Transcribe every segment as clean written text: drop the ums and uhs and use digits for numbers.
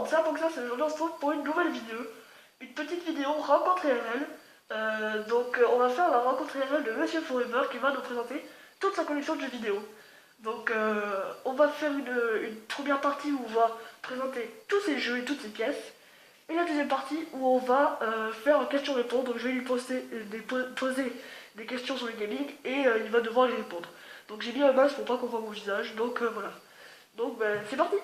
bon, ça fonctionne, c'est aujourd'hui on se retrouve pour une nouvelle vidéo. Une petite vidéo rencontre IRL. Donc on va faire la rencontre IRL de Monsieur Forever qui va nous présenter toute sa collection de jeux vidéo. Donc on va faire une première partie où on va présenter tous ces jeux et toutes ces pièces. Et la deuxième partie où on va faire un question-réponse. Donc je vais lui poser des questions sur le gaming et il va devoir y répondre. Donc j'ai mis un masque pour pas qu'on voit mon visage. Donc voilà. Donc ben, c'est parti.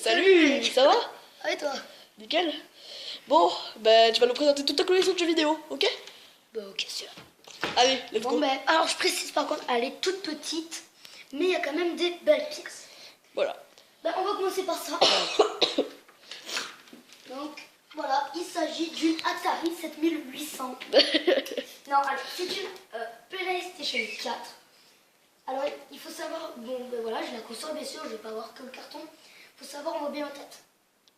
Salut, ça va? Ah, et toi? Nickel. Bon, bah tu vas nous présenter toute ta collection de jeux vidéo, ok? Bah ok, sûr. Allez, let's Bon go. ben, alors je précise par contre, elle est toute petite, mais il y a quand même des belles pièces. Voilà. Ben, on va commencer par ça. Donc voilà, il s'agit d'une Atari 7800. Non, alors c'est une PlayStation 4. Alors il faut savoir, bon ben voilà, j'ai la console bien sûr, je vais pas avoir que le carton. Il faut savoir, on voit bien en tête.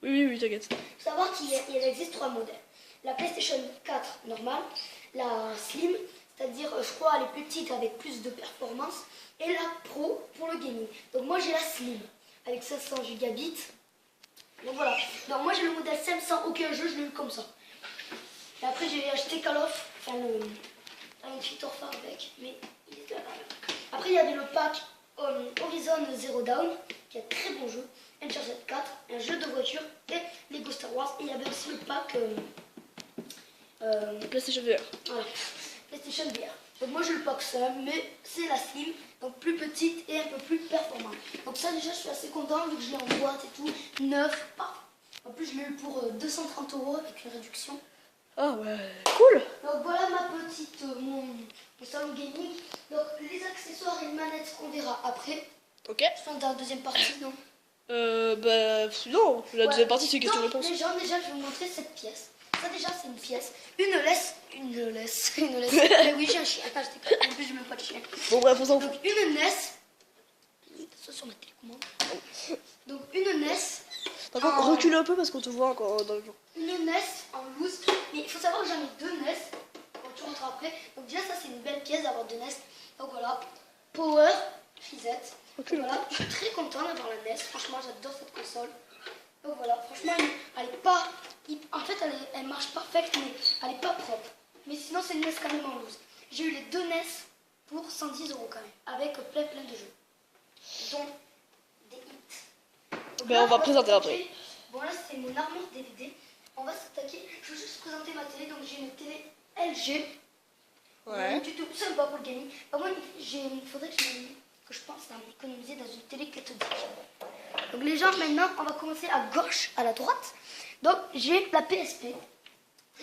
Oui, t'inquiète. Il faut savoir qu'il existe 3 modèles. La PlayStation 4 normale, la Slim, c'est-à-dire je crois elle est plus petite avec plus de performance, et la Pro pour le gaming. Donc moi j'ai la Slim avec 500 Gigabits. Donc voilà. Donc moi j'ai le modèle 500, aucun jeu, je l'ai eu comme ça. Et après j'ai acheté Call of, enfin un Victor Far avec, mais il est là quand même. Après il y avait le pack Horizon Zero Dawn, qui est un très bon jeu. Uncharted 4, un jeu de voiture et Lego Star Wars. Et il y avait aussi le pack PlayStation VR. voilà, PlayStation VR. Donc moi j'ai le pack seul, mais c'est la Slim, donc plus petite et un peu plus performante. Donc ça déjà je suis assez content vu que je l'ai en boîte et tout, neuf. En plus je l'ai eu pour 230 € avec une réduction. Ah ouais, cool. Donc voilà ma petite, mon salon gaming. Donc les accessoires et les manettes on verra après. Ok. Enfin dans la deuxième partie, non? Bah non, la deuxième partie c'est question-réponse. Déjà, je vais vous montrer cette pièce. Ça déjà, c'est une pièce. Une laisse. Mais oui, j'ai un chien. Attends, en plus, je n'ai pas de chien. Bon bref, on s'en fout. Donc, une NES. Ça sur ma télécommande. Donc, une NES. Par contre, recule un peu parce qu'on te voit encore dans le jour. Une NES en loose. Mais il faut savoir que j'en ai 2 NES. Quand tu rentres après. Donc, déjà, ça, c'est une belle pièce d'avoir 2 NES. Donc, voilà. Power, Fizette. Voilà, je suis très content d'avoir la NES. Franchement, j'adore cette console. Donc voilà, franchement, elle est pas. En fait, elle marche parfaite, mais elle est pas propre. Mais sinon, c'est une NES quand même en loose. J'ai eu les 2 NES pour 110 € quand même, avec plein de jeux, dont des hits. Donc Ben, là, on va présenter après. Bon, là, c'est mon armoire DVD. On va s'attaquer. Je veux juste présenter ma télé. Donc, j'ai une télé LG. Ouais. Du tout sympa pour le gaming. Par contre, il faudrait que je pense à m'économiser dans une télé cathodique. Donc les gens, maintenant, on va commencer à gauche, à la droite. Donc j'ai la PSP.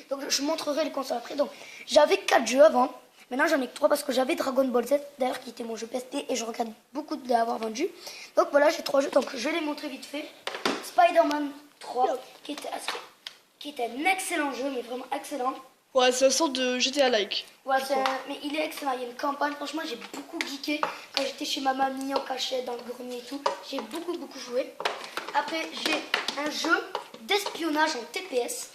Donc je montrerai les consoles après. Donc j'avais 4 jeux avant. Maintenant j'en ai que 3 parce que j'avais Dragon Ball Z, d'ailleurs qui était mon jeu PSP et je regrette beaucoup de l'avoir vendu. Donc voilà, j'ai 3 jeux, donc je vais les montrer vite fait. Spider-Man 3, qui était un excellent jeu, mais vraiment excellent. Ouais, c'est un sorte de GTA-like. Ouais, mais il est excellent, il y a une campagne, franchement j'ai beaucoup geeké quand j'étais chez ma mamie en cachette dans le grenier et tout, j'ai beaucoup joué. Après j'ai un jeu d'espionnage en TPS,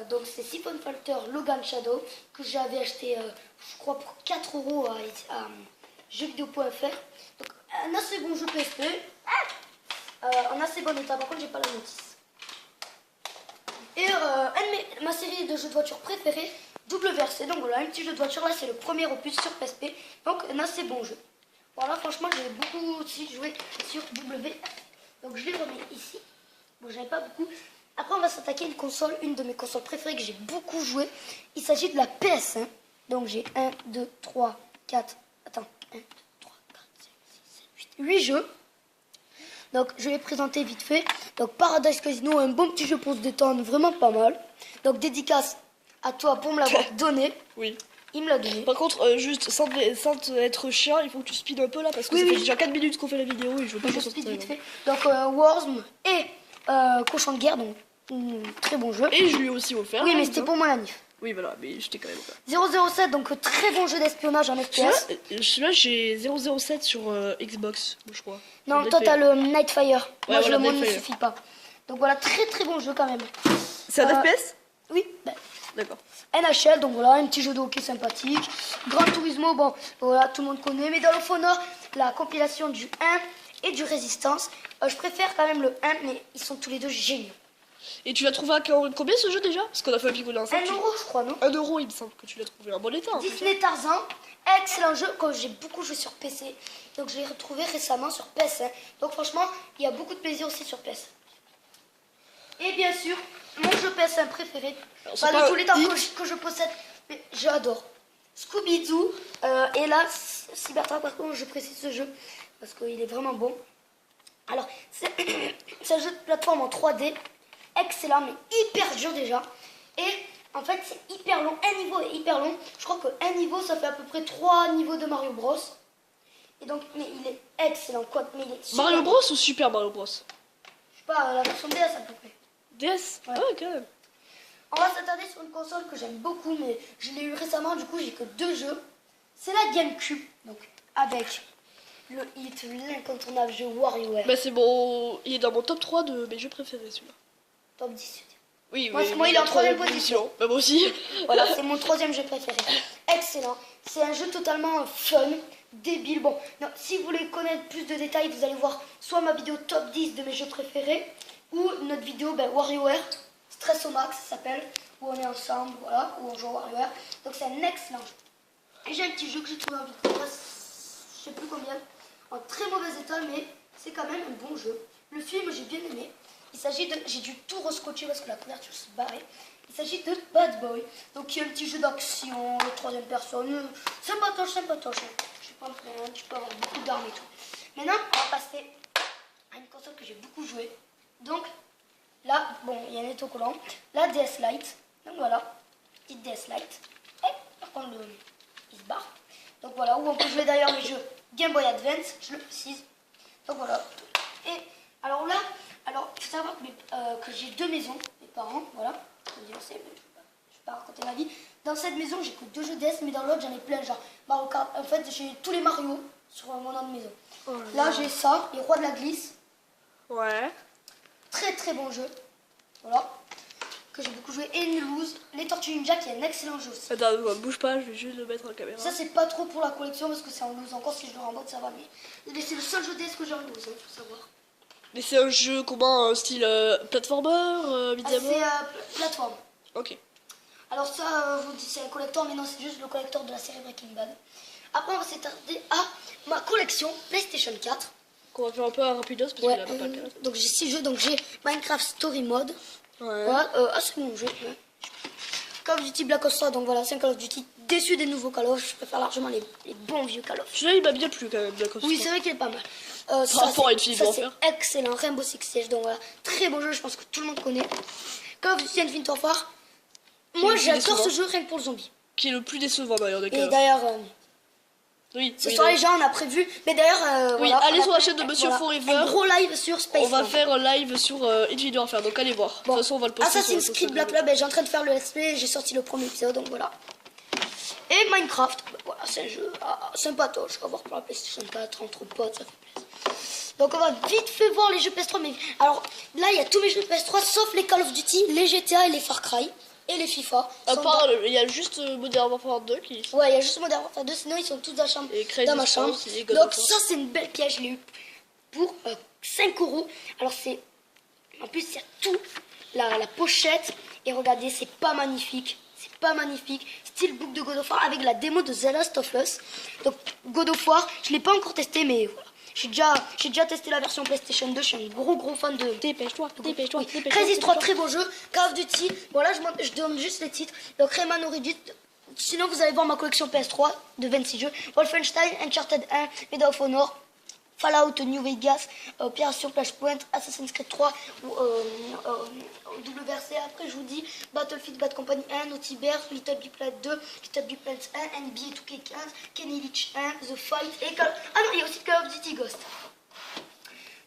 donc c'est Siphon Filter Logan Shadow que j'avais acheté je crois pour 4 € à jeuxvideo.fr. Donc un assez bon jeu PSP, en assez bon état, par contre j'ai pas la notice. Et ma série de jeux de voiture préférée, WRC. Donc voilà, un petit jeu de voiture, là c'est le premier opus sur PSP. Donc un assez bon jeu. Voilà, franchement j'ai beaucoup aussi joué sur WRC. Donc je les remets ici. Bon, j'avais pas beaucoup. Après on va s'attaquer à une console, une de mes consoles préférées que j'ai beaucoup joué. Il s'agit de la PS1. Donc j'ai 1, 2, 3, 4. Attends, 1, 2, 3, 4, 5, 6, 7, 8 jeux. Donc je vais présenter vite fait. Donc Paradise Casino, un bon petit jeu pour se détendre, vraiment pas mal. Donc dédicace à toi pour me l'avoir donné. Oui. Il me l'a donné. Par contre, juste sans être chiant, il faut que tu speed un peu là parce que ça fait déjà 4 minutes qu'on fait la vidéo et je veux pas Je qu'on se speed retrouve. vite fait. Donc Worms et Cochon de guerre, donc très bon jeu. Et je lui ai aussi offert. Oui, mais c'était pour moi la NIF. Oui, voilà, mais je t'ai quand même offert. 007, donc très bon jeu d'espionnage en FPS. Celui-là, j'ai 007 sur Xbox, je crois. Non, toi t'as le Nightfire. Moi, voilà, le monde ne Nightfire. suffit pas. Donc voilà, très bon jeu quand même. C'est un FPS? Oui, ben, D'accord. NHL, donc voilà, un petit jeu de hockey sympathique. Gran Turismo Turismo, bon, voilà, tout le monde connaît. Medal of Honor, la compilation du 1 et du Résistance. Je préfère quand même le 1, mais ils sont tous les deux géniaux. Et tu l'as trouvé à combien ce jeu déjà? Parce qu'on a fait un picolé ensemble. 1 euro, je crois, non? 1 euro, il me semble que tu l'as trouvé en bon état. En fait. Disney Tarzan, excellent jeu, que j'ai beaucoup joué sur PC. Donc je l'ai retrouvé récemment sur PS1. Donc franchement, il y a beaucoup de plaisir aussi sur PS. Et bien sûr, mon jeu PS1 préféré, Alors, pas c'est de pas tous les temps Hit. que je possède, mais j'adore. Scooby-Doo, et là, Cybertruck, par contre, je précise ce jeu, parce qu'il est vraiment bon. Alors, c'est c'est un jeu de plateforme en 3D, excellent, mais hyper dur déjà. Et en fait, c'est hyper long, un niveau est hyper long. Je crois qu'un niveau, ça fait à peu près 3 niveaux de Mario Bros. Et donc, mais il est excellent, quoi. Mais il est super Mario bon. Bros ou Super Mario Bros? Je sais pas, la version DS à peu près. DS? Ouais. Ah ouais, quand même. On va s'attarder sur une console que j'aime beaucoup, mais je l'ai eu récemment, du coup j'ai que 2 jeux. C'est la GameCube, donc avec le hit, l'incontournable jeu WarioWare. Bah c'est bon, il est dans mon top 3 de mes jeux préférés celui-là. Top 10. Oui, Moi, mais moi, il est en troisième position. Bah moi aussi. Voilà, c'est mon 3e jeu préféré. Excellent. C'est un jeu totalement fun, débile. Bon, non, si vous voulez connaître plus de détails, vous allez voir soit ma vidéo top 10 de mes jeux préférés, ou notre vidéo WarioWare, Stress au max, ça s'appelle, où on est ensemble, voilà, où on joue à WarioWare. Donc c'est un excellent jeu. Et j'ai un petit jeu que j'ai trouvé en vidéo, je sais plus combien, en très mauvais état, mais c'est quand même un bon jeu. Le film, j'ai bien aimé. Il s'agit de... J'ai dû tout rescotcher parce que la couverture s'est barrée. Il s'agit de Bad Boy. Donc il y a un petit jeu d'action, 3e personne. Sympatoche, sympatoche. Je suis pas en train, tu peux avoir beaucoup d'armes et tout. Maintenant, on va passer à une console que j'ai beaucoup joué. Donc là, bon, il y a un autocollant. La DS Lite. Donc voilà, petite DS Lite. Et par contre, il se barre. Donc voilà, où on peut jouer d'ailleurs les jeux Game Boy Advance, je le précise. Donc voilà. Et alors là, il faut savoir que j'ai 2 maisons, mes parents, voilà. Je vais pas raconter ma vie. Dans cette maison, j'ai que 2 jeux DS, mais dans l'autre, j'en ai plein, genre Mario Kart. En fait, j'ai tous les Mario sur mon autre maison. Oh là, j'ai ça, les Rois de la Glisse. Ouais. Très très bon jeu. Voilà. Que j'ai beaucoup joué. Et News, les Tortues Ninja, qui est un excellent jeu aussi. Attends, bouge pas, je vais juste le mettre en caméra. Ça, c'est pas trop pour la collection parce que c'est en loose. Encore si je le rembote, ça va. Mais c'est le seul jeu DS que j'ai en loose, il faut savoir. Mais c'est un jeu comment, style platformer, Ah, vidéo. c'est plateforme. Ok. Alors ça, je vous dis c'est un collector, mais non, c'est juste le collector de la série Breaking Bad. Après, on va s'attarder à ma collection PlayStation 4. On va faire un peu un rapidos parce Ouais, qu'il a pas le cas. donc j'ai 6 jeux, donc j'ai Minecraft Story Mode. Ouais. Voilà, c'est mon jeu. Ouais. Call of Duty Black Ops 3, donc voilà, c'est un Call of Duty déçu des nouveaux Call of. Je préfère largement les bons vieux Call of. Celui-là il m'a bien plu quand même, Black Ops Oui, 3. c'est vrai qu'il est pas mal. Par rapport à Infinite Warfare. C'est excellent. Rainbow Six Siege, donc voilà, très bon jeu, je pense que tout le monde connaît. Call of Duty Infinite Warfare. Moi, Qui est j'adore décevant. ce jeu rien que pour le zombie. Qui est le plus décevant d'ailleurs des Call Et of. d'ailleurs, Oui, ce oui, soir, non. les gens, on a prévu. Mais d'ailleurs, Oui, voilà, allez on a sur la prévu, chaîne de Monsieur voilà, Forever. un gros live sur Space. On va Force. faire un live sur Infinite Warfare, donc allez voir. Bon. De toute façon, on va le poster sur Assassin's le Creed Black Label, j'ai en train de faire le let's play, j'ai sorti le premier épisode, donc voilà. Et Minecraft, bah, voilà, c'est un jeu sympatoche, on va voir pour la PlayStation 4, entre potes, ça fait plaisir. Donc on va vite fait voir les jeux PS3, mais alors là il y a tous mes jeux PS3 sauf les Call of Duty, les GTA et les Far Cry et les FIFA. À Sont part, dans- il y a juste Modern Warfare 2 qui. Ouais, il y a juste Modern Warfare 2, sinon ils sont tous dans, Et Crazy dans ma Squad chambre. aussi, et God Donc of War. ça c'est une belle pièce, je l'ai eu pour 5 €. Alors c'est... En plus il y a tout, la pochette, et regardez, c'est pas magnifique. C'est pas magnifique. Style book de God of War avec la démo de The Last of Us. Donc God of War, je l'ai pas encore testé, mais voilà. J'ai déjà testé la version PlayStation 2, je suis un gros fan de... Dépêche-toi, dépêche-toi, Oui. dépêche-toi. Crazy 3, dépêche-toi. très beau jeu. Call of Duty, voilà, je donne juste les titres. Donc Rayman Origins, sinon vous allez voir ma collection PS3 de 26 jeux. Wolfenstein, Uncharted 1, Medal of Honor, Fallout New Vegas, Opération Flashpoint, Assassin's Creed 3, WRC. Après, je vous dis Battlefield Bad Company 1, Naughty Bear, Little Big Planet 2, Little Big Planet 1, NBA 2K15, Kenny Leach 1, The Fight et Call... Ah non, il y a aussi Call of Duty Ghost.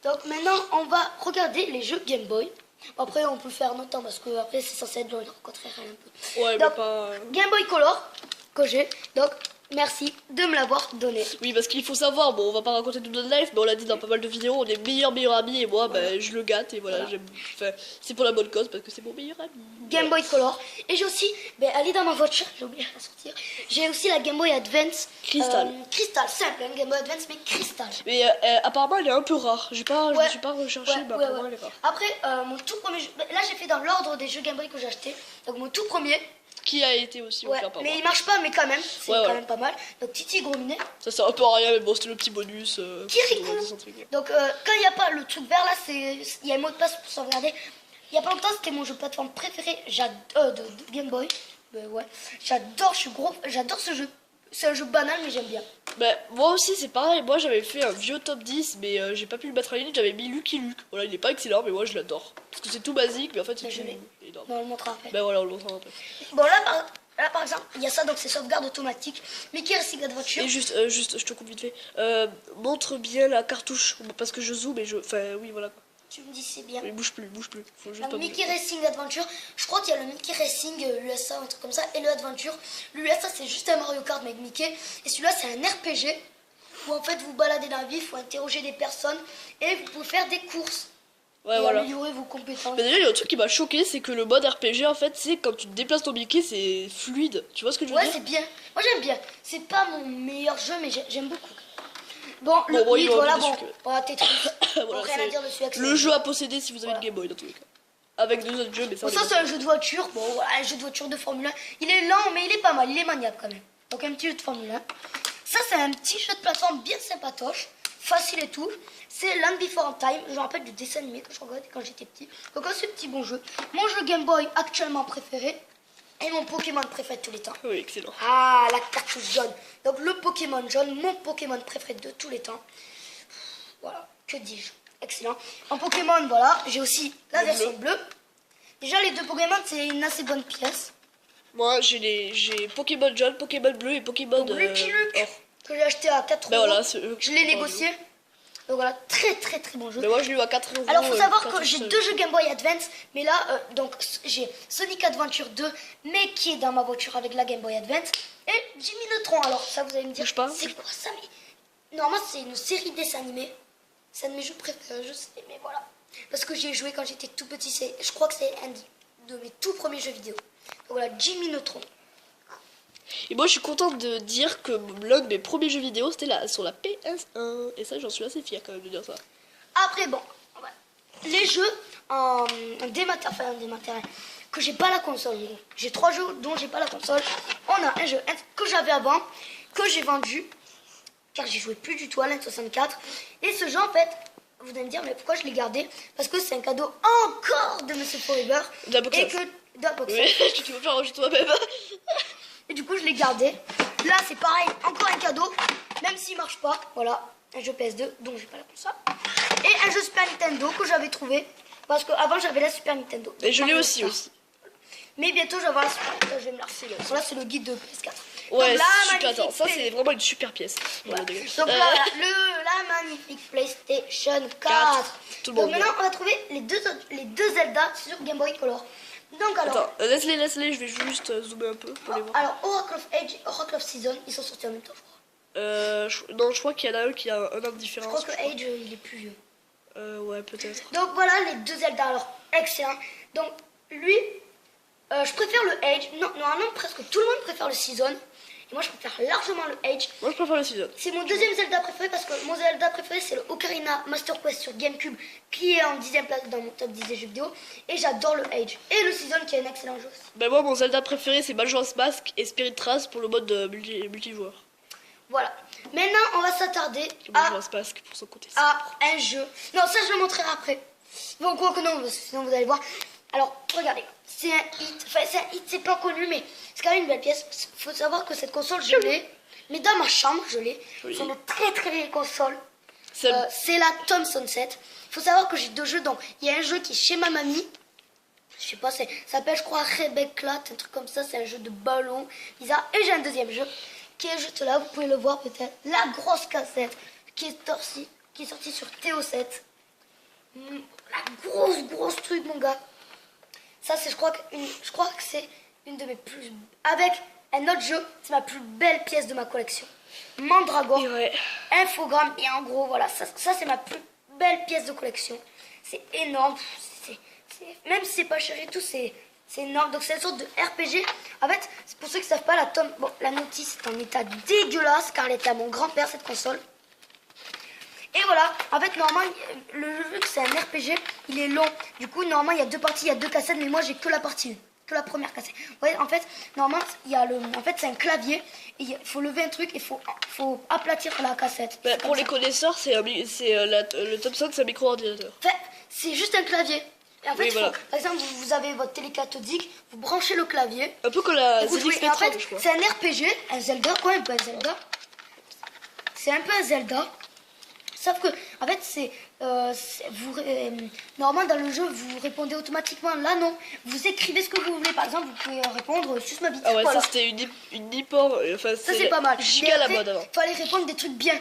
Donc maintenant, on va regarder les jeux Game Boy. Après, on peut le faire longtemps parce que après c'est censé être long, il rencontrerait un peu. Ouais, mais Donc, pas. Game Boy Color que j'ai. Donc merci de me l'avoir donné. Oui, parce qu'il faut savoir, bon, on va pas raconter toute notre life, mais on l'a dit dans pas mal de vidéos, on est meilleurs amis et moi, ben, je le gâte et voilà, enfin, c'est pour la bonne cause parce que c'est mon meilleur ami. Game Boy Color. Et j'ai aussi, elle est dans ma voiture, j'ai oublié de la sortir. J'ai aussi la Game Boy Advance. Crystal. Crystal, simple, hein, Game Boy Advance, mais Crystal. Mais apparemment, elle est un peu rare. Je me suis pas recherché, mais apparemment, elle est rare. Après, mon tout premier jeu, là j'ai fait dans l'ordre des jeux Game Boy que j'ai acheté. Donc mon tout premier, Qui a été aussi offert par mais moi. il marche pas, mais quand même, c'est Ouais, quand voilà. même pas mal. Donc Titi Gros Minet. Ça sert un peu à rien, mais bon, c'était le petit bonus. Kirikou. pour des trucs. Donc quand il n'y a pas le truc vert là, il y a un mot de passe pour sauvegarder. Il y a pas longtemps, c'était mon jeu plateforme préféré de Game Boy. Ouais, j'adore ce jeu. C'est un jeu banal, mais j'aime bien. Ben, moi aussi, c'est pareil. Moi, j'avais fait un vieux top 10, mais j'ai pas pu le mettre en ligne. J'avais mis Lucky Luke. Voilà, il est pas excellent, mais moi, je l'adore. Parce que c'est tout basique, mais en fait, c'est Mais je l'ai. énorme. Non, on le montrera après. Ben voilà, on le montrera après. Bon, là, par exemple, il y a ça, donc c'est sauvegarde automatique. Mickey Racing Adventure. Et juste, je te coupe vite fait. Montre bien la cartouche, parce que je zoome et je. Enfin, oui, voilà. Tu me dis c'est bien. Mais bouge plus. Faut juste Donc, pas Mickey bouger. Racing Adventure, je crois qu'il y a le Mickey Racing, l'USA, un truc comme ça, et le Adventure. L'USA, c'est juste un Mario Kart mais avec Mickey. Et celui-là, c'est un RPG où en fait vous baladez dans la vie, il faut interroger des personnes et vous pouvez faire des courses Ouais, et voilà. améliorer vos compétences. Mais déjà, il y a un truc qui m'a choqué, c'est que le mode RPG, en fait, c'est quand tu te déplaces ton Mickey, c'est fluide. Tu vois ce que je veux Ouais, dire? c'est bien. Moi, j'aime bien. C'est pas mon meilleur jeu, mais j'aime beaucoup. Bon, le bon, il 8, va voilà, revenir bon. dessus, Voilà, Tetris. Voilà, Bon, rien à c'est dire dessus. avec le ça. jeu à posséder si vous avez Voilà. une Game Boy, dans tous les cas. Avec deux autres jeux, mais ça. Bon, on ça, les c'est un jeu de voiture. Bon, voilà, un jeu de voiture de Formule 1. Il est lent, mais il est pas mal. Il est maniable quand même. Donc, un petit jeu de Formule 1. Ça, c'est un petit jeu de plateforme bien sympatoche. Facile et tout. C'est Land Before Time. Je me rappelle du dessin animé que je regardais quand j'étais petit. Donc, c'est un petit bon jeu. Mon jeu Game Boy actuellement préféré. Et mon Pokémon préféré de tous les temps. Oui, excellent. Ah, la cartouche jaune. Donc, le Pokémon jaune, mon Pokémon préféré de tous les temps. Voilà, que dis-je? Excellent. En Pokémon, voilà, j'ai aussi la Le version bleue. Déjà, les deux Pokémon, c'est une assez bonne pièce. Moi, j'ai Pokémon jaune, Pokémon bleu et Pokémon. Donc, Lucky Luke, or. que j'ai acheté à 4 Ben euros. voilà, c'est eux. Je l'ai négocié. Donc voilà, très très très bon jeu. Mais moi, je l'ai eu à 4 euros. Alors, faut savoir que cartouche j'ai seule. 2 jeux Game Boy Advance, mais là, donc j'ai Sonic Adventure 2, mais qui est dans ma voiture avec la Game Boy Advance, et Jimmy Neutron. Alors, ça, vous allez me dire, Bouge pas. c'est quoi ça? Mais normalement, c'est une série de dessins animés. C'est un de mes jeux préférés, je sais, mais voilà. Parce que j'ai joué quand j'étais tout petit, je crois que c'est un de mes tout premiers jeux vidéo. Donc voilà, Jimmy Neutron. Et moi, je suis contente de dire que l'un de mes premiers jeux vidéo, c'était sur la PS1. Et ça, j'en suis assez fière quand même de dire ça. Après, bon, voilà. Les jeux en dématériel, que j'ai pas la console. J'ai 3 jeux dont j'ai pas la console. On a un jeu que j'avais avant, que j'ai vendu, car j'y jouais plus du tout à l'N64. Et ce jeu, en fait, vous allez me dire, mais pourquoi je l'ai gardé? Parce que c'est un cadeau encore de Monsieur Forever. De la box Et set. que de la box Oui, set. tu veux faire enregistrer toi-même. Et du coup, je l'ai gardé. Là, c'est pareil, encore un cadeau, même s'il marche pas. Voilà, un jeu PS2 dont j'ai pas la console. Et un jeu Super Nintendo que j'avais trouvé. Parce qu'avant, j'avais la Super Nintendo. Et je l'ai Mario aussi, Star. aussi. Mais bientôt, je vais avoir la Super Nintendo. Je vais me la refiler. Là, c'est le guide de PS4. Ouais, Donc, la super. magnifique Attends, ça, Play- c'est vraiment une super pièce. Voilà. Voilà, Donc euh, là, la magnifique PlayStation 4. 4. Tout le Donc monde maintenant, on va trouver les deux Zelda sur Game Boy Color. Donc alors, Attends, laisse-les, je vais juste zoomer un peu pour les voir. alors Oracle of Age et Oracle of Season, ils sont sortis en même temps, je crois. Non, je crois qu'il y en a un qui a un an de Je différence. crois que Age, il est plus vieux. Ouais, peut-être. Donc voilà les deux Zelda, alors excellent. Donc lui, je préfère le Age. Non, normalement presque tout le monde préfère le Season. Et moi je préfère largement le Age. Moi, je préfère le season. C'est mon deuxième Zelda préféré parce que mon Zelda préféré c'est le Ocarina Master Quest sur Gamecube qui est en 10ème place dans mon top 10 des jeux vidéo. Et j'adore le Age. Et le Season qui est un excellent jeu aussi. Ben moi, mon Zelda préféré, c'est Majora's Mask et Spirit Tracks pour le mode multijoueur. Voilà. Maintenant on va s'attarder Majora's Mask pour son côté. à un jeu. Non, ça je le montrerai après. Bon, quoi que non, parce que sinon vous allez voir. Alors, regardez, c'est un hit. Enfin, c'est un hit, c'est pas connu, mais c'est quand même une belle pièce. Faut savoir que cette console, je l'ai. Mais dans ma chambre, je l'ai. Oui. C'est une très très vieille console. C'est C'est la Thomson 7. Faut savoir que j'ai 2 jeux. Donc, il y a un jeu qui est chez ma mamie. Je sais pas, ça s'appelle, je crois, Rebecca, un truc comme ça. C'est un jeu de ballon bizarre. Et j'ai un deuxième jeu qui est juste là. Vous pouvez le voir peut-être. La grosse cassette qui est sortie sur TO7. La grosse truc, mon gars. Ça, c'est, je crois que c'est une de mes plus... Avec un autre jeu, c'est ma plus belle pièce de ma collection. Mandragore, Et ouais. infogramme, et en gros, voilà, ça c'est ma plus belle pièce de collection. C'est énorme, même si c'est pas cher et tout, c'est énorme. Donc c'est une sorte de RPG. En fait, c'est pour ceux qui savent pas, la notice est en état dégueulasse, car elle était à mon grand-père, cette console. Et voilà, en fait, normalement, le jeu, vu que c'est un RPG, il est long. Du coup, normalement, il y a 2 parties, il y a 2 cassettes, mais moi, j'ai que la partie 1, que la première cassette. Ouais, en fait, normalement, en fait, c'est un clavier, et il faut lever un truc, et faut aplatir la cassette. Bah, C'est pour comme les ça. connaisseurs, le Thomson, c'est un micro-ordinateur. En fait, c'est juste un clavier. Et en fait, Oui, voilà. par exemple, vous avez votre télé cathodique, vous branchez le clavier, Un peu comme la et vous jouez. ZX Et en Spectrum, fait, je crois. c'est un RPG, un Zelda, quoi, un peu un Zelda. C'est un peu un Zelda. Sauf que, en fait, normalement, dans le jeu, vous répondez automatiquement. Là, non. Vous écrivez ce que vous voulez. Par exemple, vous pouvez répondre « Suce ma bite ». Ah ouais, Voilà. ça c'était une Nippon. Enfin, Ça, c'est pas mal. Giga Mais la après, mode avant. fallait répondre des trucs bien.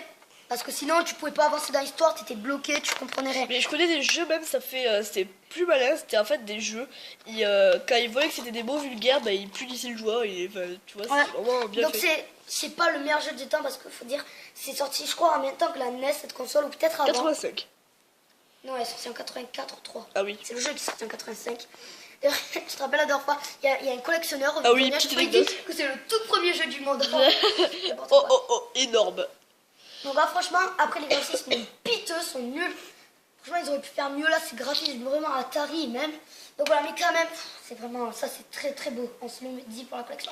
Parce que sinon, tu pouvais pas avancer dans l'histoire, t'étais bloqué, tu comprenais rien. Mais je connais des jeux même, c'était plus malin, c'était en fait des jeux. Quand ils voyaient que c'était des mots vulgaires, bah, ils punissaient le joueur. Enfin, tu vois, Ouais. c'est vraiment bien Donc fait. c'est pas le meilleur jeu du temps parce qu'il faut dire, c'est sorti, je crois, en même temps que la NES, cette console, ou peut-être avant. 85. Non, elle est sortie en 84 ou 3. Ah oui. C'est le jeu qui est sorti en 85. D'ailleurs, je te rappelle la dernière fois, il y a un collectionneur. Ah oui, visionnaire, petite je crois, il dit anecdote. que c'est le tout premier jeu du monde. N'importe Oh quoi. oh oh, énorme. Donc là, franchement, après les graphismes sont piteux, sont nuls. Franchement, ils auraient pu faire mieux. Là, c'est graphisme vraiment Atari même. Donc voilà, mais quand même, c'est vraiment, ça c'est très très beau. On se le dit pour la collection.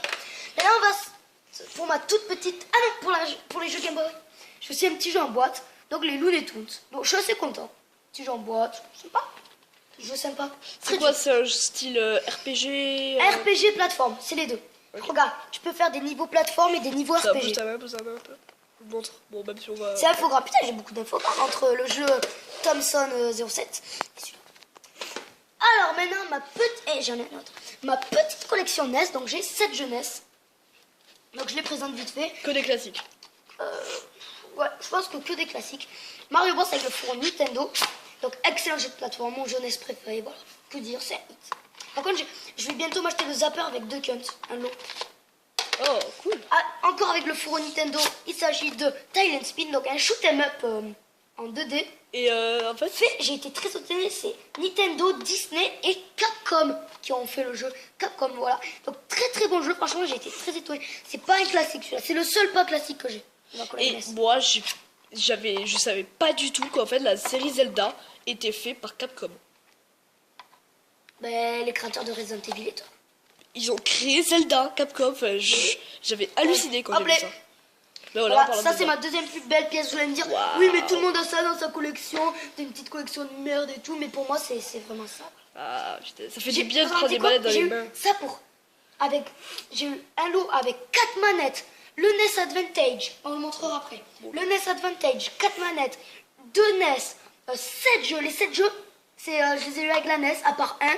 Et là, on va pour ma toute petite. Ah non, pour les jeux Game Boy. J'ai aussi un petit jeu en boîte. Donc les Looney Tunes. Donc je suis assez content. Petit jeu en boîte, sympa. Jeu sympa. C'est quoi, c'est un style RPG RPG plateforme, c'est les deux. Ok. Regarde, tu peux faire des niveaux plateforme et des niveaux Ça RPG. bouge ta main, pousse ta main un peu. Je vous montre. Bon, même si on va. C'est infogramme. Putain, j'ai beaucoup d'infos entre le jeu Thomson 07 et celui-là. Alors maintenant, j'en ai un autre. Ma petite collection NES, donc j'ai 7 jeux NES. Donc je les présente vite fait. Que des classiques. Ouais, je pense que des classiques. Mario Bros avec le four Nintendo. Donc excellent jeu de plateforme, mon jeu NES préféré, voilà. Que dire, c'est un hit. Par contre, je vais bientôt m'acheter le Zapper avec 2 Kunt, un lot. Oh, cool. Ah, encore avec le four Nintendo, il s'agit de Thailand Spin, donc un shoot 'em up en 2D. Et en fait, J'ai été très étonnée, c'est Nintendo, Disney et Capcom qui ont fait le jeu. Capcom, voilà. Donc très très bon jeu, franchement j'ai été très étonnée. C'est pas un classique celui-là, c'est le seul pas classique que j'ai. dans la et collection NES. moi, je savais pas du tout qu'en fait la série Zelda était faite par Capcom. Ben, les créateurs de Resident Evil et toi. Ils ont créé Zelda, Capcom. Enfin, j'avais halluciné quand j'ai vu Après, ça. Mais voilà, voilà, en parlant ça de c'est Zelda. ma deuxième plus belle pièce. Vous allez me dire, Waouh. oui mais tout le monde a ça dans sa collection. C'est une petite collection de merde et tout, mais pour moi c'est vraiment ça. Ah putain, ça fait J'ai- du bien de vous prendre savez des quoi manettes dans J'ai les eu mains. ça j'ai eu un lot avec 4 manettes, le NES Advantage, on le montrera après. Le NES Advantage, 4 manettes, 2 NES, 7 jeux. Les 7 jeux, je les ai eu avec la NES, à part un.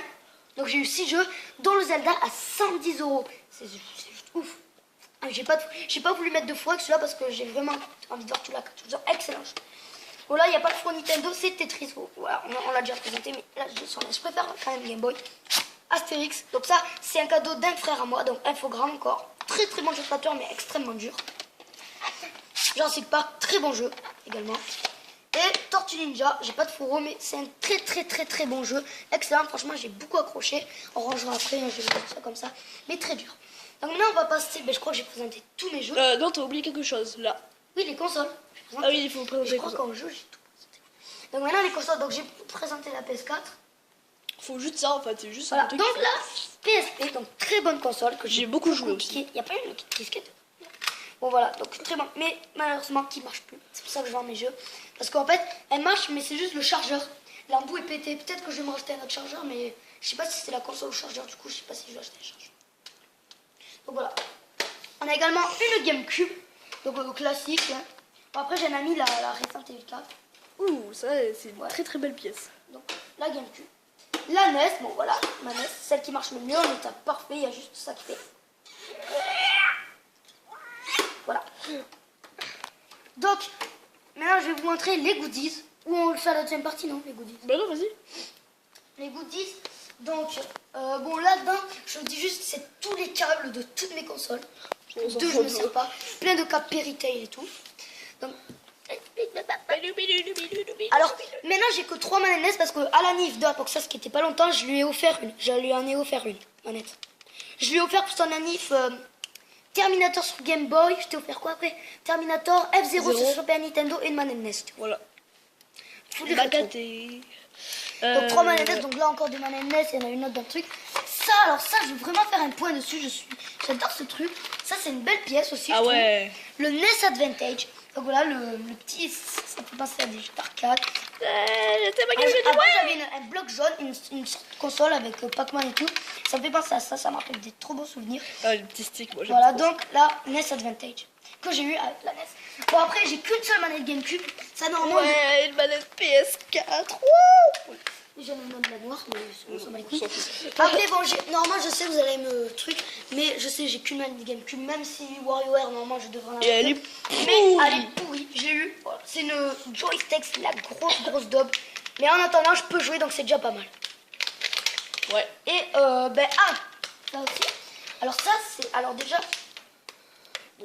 Donc j'ai eu 6 jeux, dont le Zelda à 110 €. C'est juste ouf. Ah, j'ai pas voulu mettre de fou avec celui-là parce que j'ai vraiment envie de voir tout la carte. Excellent. Bon là, il n'y a pas le four Nintendo, c'est Tetris. Bon, voilà, on l'a déjà présenté, mais là, je préfère quand même Game Boy. Astérix, donc ça, c'est un cadeau d'un frère à moi, donc infogramme encore. Très très bon jeu de plateau, mais extrêmement dur. Jurassic Park, très bon jeu également. Et Tortue Ninja, j'ai pas de fourreau, mais c'est un très très très très bon jeu. Excellent, franchement, j'ai beaucoup accroché. On rangera après, hein, je vais mettre ça comme ça, mais très dur. Donc maintenant, on va passer, je crois que j'ai présenté tous mes jeux. Non, t'as oublié quelque chose là. Oui, les consoles. J'ai présenté- Ah oui, il faut je présenter crois ça. qu'en jeu, j'ai tout présenté. Donc maintenant, les consoles, donc j'ai présenté la PS4. Faut juste ça en fait, c'est juste Voilà, un truc. donc là, PSP, donc très bonne console que J'ai beaucoup joué aussi. kické. Il n'y a pas eu le kit disquette. Bon voilà, donc très bon, mais malheureusement qui marche plus. C'est pour ça que je vends mes jeux. Parce qu'en fait, elle marche, mais c'est juste le chargeur. L'embout est pété. Peut-être que je vais me racheter un autre chargeur, mais je sais pas si c'est la console ou le chargeur. Du coup, je sais pas si je vais acheter un chargeur. Donc voilà. On a également une GameCube, donc classique. Hein. Bon, après, j'ai mis la Resident Evil 4. Ouh, ça c'est une Ouais. très très belle pièce. Donc la GameCube. La NES, bon voilà, ma NES, celle qui marche le mieux, en état parfait, il y a juste ça qui fait. Voilà. Donc, maintenant je vais vous montrer les goodies. Ou on le fait à la deuxième partie, non, les goodies. Bah non, vas-y. Les goodies, donc, bon là-dedans, je vous dis juste, c'est tous les câbles de toutes mes consoles. On s'en 2 je fout me un peu. sers pas. Plein de câbles Peritail et tout. Donc, alors, maintenant j'ai que 3 manettes NES parce que à la NIF de Apoxas qui était pas longtemps, je lui ai offert une. Je lui en ai offert une manette. Je lui ai offert pour son NIF Terminator sur Game Boy. Je t'ai offert quoi après? Terminator, F0 sur Super Nintendo et une manette NES. Voilà. Faut les rétros. Bagaté. Donc 3 manettes NES, donc là encore des manettes NES, il y en a une autre dans le truc. Ça, alors ça, je veux vraiment faire un point dessus. J'adore ce truc. Ça, c'est une belle pièce aussi. Ah je trouve. ouais. Le NES Advantage. Donc voilà, le petit, ça fait penser à des jeux d'arcade. C'était ma Après, j'avais un bloc jaune, une sorte de console avec Pac-Man et tout. Ça me fait penser à ça, ça me rappelle des trop beaux souvenirs. Ah, le petit stick, moi j'aime Voilà, trop. donc là, NES Advantage. Que j'ai eu avec la NES. Bon, après, j'ai qu'une seule manette GameCube. Ça, normalement, Ouais, une manette PS4. j'en ai une autre de la noire, mais on s'en bat les On couilles. s'en fout. Après, bon, normalement, je sais, vous allez me truc, mais je sais, j'ai qu'une manette GameCube, même si WarioWare, normalement, je devrais en avoir Et elle deux. est Mais pourrie. elle est pourrie, je l'ai eu. Voilà. C'est une joystick, la grosse daube. Mais en attendant, je peux jouer, donc c'est déjà pas mal. Ouais. Et, ça aussi. Alors, ça, c'est. Alors, déjà,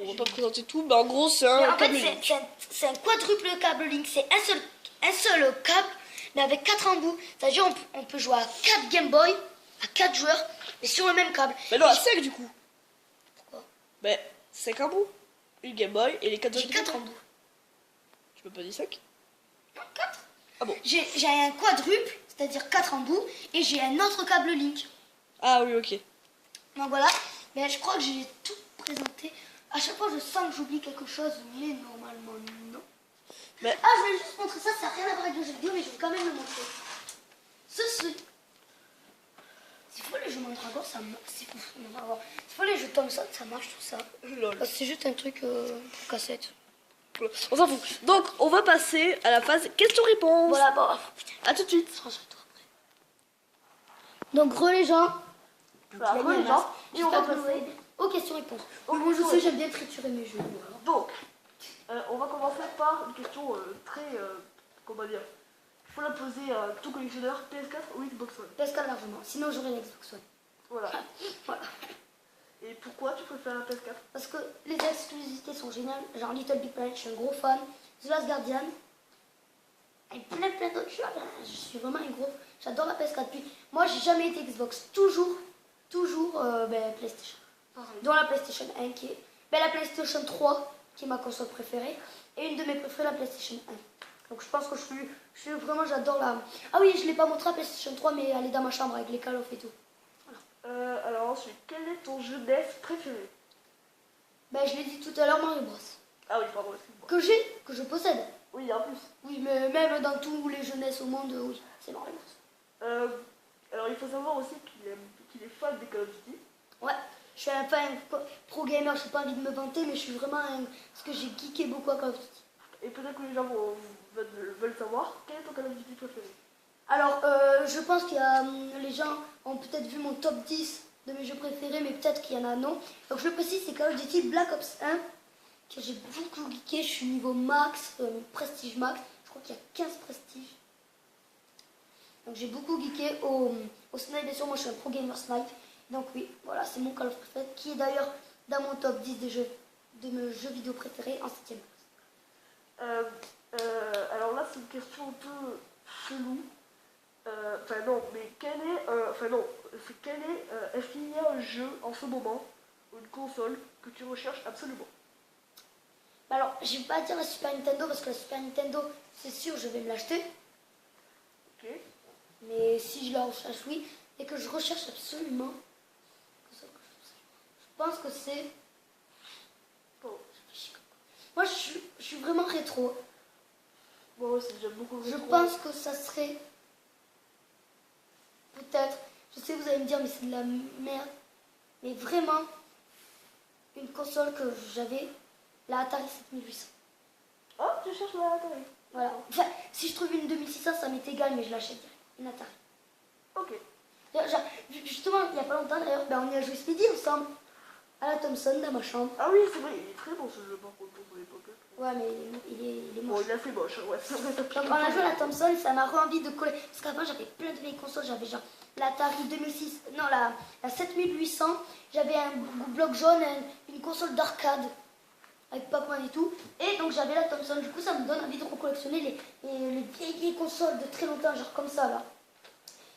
On va pas présenter tout, mais en gros, c'est mais un en fait, câble Link. c'est un quadruple câble Link. C'est un seul câble, mais avec 4 embouts. C'est-à-dire, on peut jouer à 4 Game Boy, à 4 joueurs, mais sur le même câble. Mais non, à 5 du coup. Pourquoi? Mais 5 un bout. Une Game Boy et les 4 J'ai autres 4 Link. embouts. Tu peux pas dire 5? Non, 4. Ah bon? J'ai un quadruple, c'est-à-dire 4 embouts, et j'ai un autre câble Link. Ah oui, ok. Donc voilà, mais je crois que j'ai tout présenté. À chaque fois, je sens que j'oublie quelque chose, mais normalement, non. Mais- Ah, je vais juste montrer ça, ça n'a rien à voir avec le jeu vidéo, mais je vais quand même le montrer. Ceci. S'il faut les jeux Mandragore, ça marche. S'il faut les jeux Thompson, ça marche tout ça. Lol. C'est juste un truc pour cassette. On s'en fout. Donc, on va passer à la phase question-réponse. Voilà, bon. À tout de suite. Donc, les gens. Voilà, Il a mis un les gens, masque. et on va J'espère que vous passer. allez bien. Aux questions-réponses. Aux Moi, je sais, questions-réponses. j'aime bien triturer mes jeux. Donc, on va commencer par une question très. Comment dire? Il faut la poser à tout collectionneur PS4 ou Xbox One. PS4 largement, sinon j'aurais l'Xbox One. Voilà. Voilà. Et pourquoi tu préfères la PS4? Parce que les exclusivités sont géniales. Genre Little Big Planet, je suis un gros fan. The Last Guardian. Et plein d'autres jeux. Je suis vraiment un gros. J'adore la PS4. Puis moi, j'ai jamais été Xbox. Toujours PlayStation. Dont la PlayStation 1 qui est. La PlayStation 3 qui est ma console préférée. Et une de mes préférées, la PlayStation 1. Donc je pense que je suis vraiment, j'adore la. Ah oui, je l'ai pas montré la PlayStation 3, mais elle est dans ma chambre avec les Call of et tout. Alors ensuite, quel est ton jeu NES préféré? Je l'ai dit tout à l'heure, Mario Bros. Ah oui, pardon, excuse-moi. Que je possède. Oui, en plus. Oui, mais même dans tous les jeunesses au monde, oui, c'est Mario Bros. Alors il faut savoir aussi qu'il est fan des Call of Duty. Ouais, je suis un fan pro gamer, je n'ai pas envie de me vanter, mais je suis vraiment un. Parce que j'ai geeké beaucoup à Call of Duty. Et peut-être que les gens veulent savoir quel est ton Call of Duty préféré. Alors, je pense qu'il y a. Les gens ont peut-être vu mon top 10 de mes jeux préférés, mais peut-être qu'il y en a non. Donc, je précise, c'est Call of Duty Black Ops 1, que j'ai beaucoup geeké. Je suis niveau max, prestige max. Je crois qu'il y a 15 prestiges. Donc, j'ai beaucoup geeké au snipe. Bien sûr, moi, je suis un pro gamer snipe. Donc, oui, voilà, c'est mon Call of préféré, qui est d'ailleurs dans mon top 10 de mes jeux vidéo préférés en 7ème place. Alors là, c'est une question un peu chelou. Enfin non, mais est-ce qu'il y a un jeu en ce moment, ou une console, que tu recherches absolument? Alors, je vais pas dire la Super Nintendo, parce que la Super Nintendo, c'est sûr, je vais me l'acheter. Ok. Mais si je la recherche, oui. Et que je recherche absolument. Je pense que c'est. Bon, Moi, je suis vraiment rétro. moi aussi, j'aime beaucoup le Je rétro. pense que ça serait. Peut-être. Je sais, vous allez me dire, mais c'est de la merde. Mais vraiment, une console que j'avais, la Atari 7800. Oh, tu cherches la Atari. Voilà. Enfin, si je trouve une 2600, ça m'est égal, mais je l'achète direct. Une Atari. Ok. Genre, justement, il n'y a pas longtemps d'ailleurs, on y a joué ce midi ensemble. À la Thompson, dans ma chambre. Ah oui, c'est vrai, il est très bon ce jeu par contre pour l'époque. Ouais, mais il est Bon, moche. il est assez moche, ouais, c'est vrai. Donc on a joué à la Thompson, ça m'a re-envie de coller. Parce qu'avant j'avais plein de vieilles consoles, j'avais genre l'Atari 2006, non la 7800, j'avais un bloc jaune, une une console d'arcade avec Pac-Man et tout. Et donc j'avais la Thomson, du coup ça me donne envie de recollectionner les vieilles consoles de très longtemps, genre comme ça là.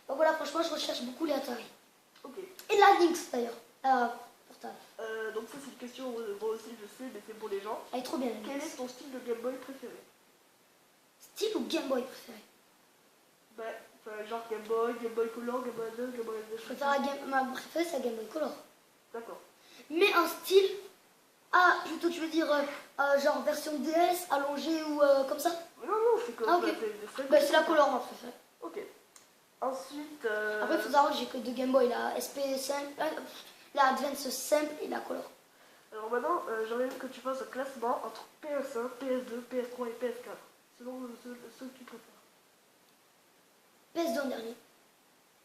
Donc voilà, franchement je recherche beaucoup les Atari. Ok. Et la Lynx d'ailleurs, la portable. Donc ça c'est une question, moi aussi je sais, mais c'est pour les gens. Elle est trop bien la Quel Lynx. est ton style de Game Boy préféré? Style ou Game Boy préféré? Bah, genre Game Boy Color, Game Boy Advance, Game Boy Je Advance. préfère ma préférée c'est la Game Boy Color. D'accord. Mais un style, plutôt tu veux dire genre version DS allongée ou comme ça? Non, non, c'est comme Ah, ok. C'est la Color ma préférée. Ok. Ensuite, Après il faut savoir que j'ai que deux Game Boy, la SP simple, la Advance simple et la Color. alors maintenant, j'aimerais que tu fasses un classement entre PS1, PS2, PS3 et PS4. Selon ceux que tu préfères. PS2 en dernier.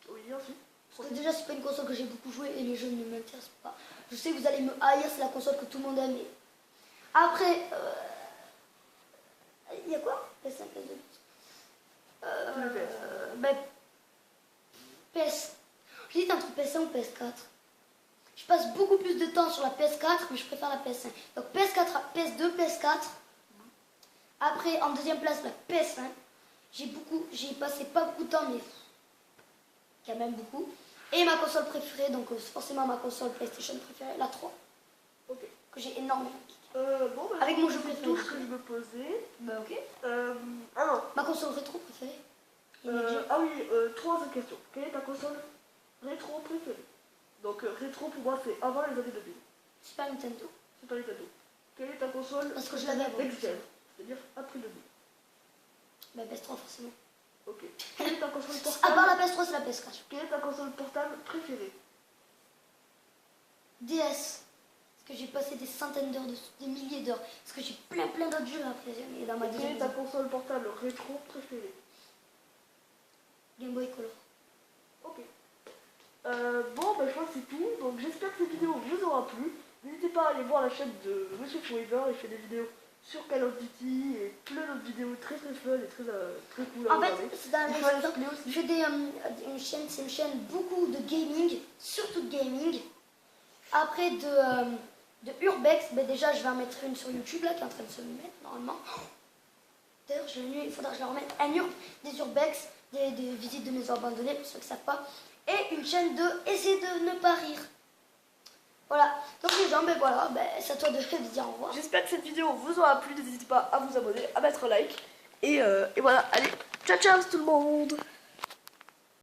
Oui, ensuite. Parce que déjà c'est pas une console que j'ai beaucoup joué et les jeux ne m'intéressent pas. Je sais que vous allez me haïr, c'est la console que tout le monde aime. Mais... Après, il y a quoi? PS5, PS2. Le PS. Ben, PS. J'hésite entre PS1 ou PS4. Je passe beaucoup plus de temps sur la PS4, mais je préfère la PS5. Donc PS4, PS2, PS4. Après, en deuxième place, la PS5. J'ai passé pas beaucoup de temps, mais quand même beaucoup. Et ma console préférée, donc forcément ma console PlayStation préférée, la 3. Ok. Que j'ai énormément. Bon, bah, Avec mon jeu c'est préféré. tout ce que je me posais. Bah ok. Ah non. Ma console rétro préférée. Imagine. Ah oui, troisième question. Quelle est ta console rétro préférée? Donc rétro pour moi c'est avant les années 2000. Super Nintendo. Super Nintendo. Quelle est ta console Parce que je l'avais avant. next-gen, c'est-à-dire après 2000? Bah PS3 forcément. Ok. Quelle est ta console À portable? part la PS3, c'est la PS4. Quelle est ta console portable préférée? DS. Parce que j'ai passé des centaines d'heures, des milliers d'heures. Parce que j'ai plein d'autres jeux après dans ma Quelle deuxième est ta maison. console portable rétro préférée? Game Boy Color. Ok. Bon, bah, je crois que c'est tout. Donc, j'espère que cette vidéo vous aura plu. N'hésitez pas à aller voir la chaîne de Monsieur Forever. Il fait des vidéos sur Call of Duty et plein d'autres vidéos très fun et très cool à En fait, regarder. c'est dans Il fait un l'instant, display aussi. je fais une chaîne, c'est une chaîne beaucoup de gaming, surtout de gaming. Après de Urbex, ben déjà je vais en mettre une sur YouTube là qui est en train de se mettre normalement. D'ailleurs, il faudra que je leur remette des Urbex, des visites de maisons abandonnées pour ceux qui ne savent pas. Et une chaîne de Essayer de ne pas rire. Voilà, donc les gens, ben voilà, ben, c'est à toi de dire au revoir. J'espère que cette vidéo vous aura plu. N'hésitez pas à vous abonner, à mettre un like. Et voilà, allez, ciao ciao tout le monde!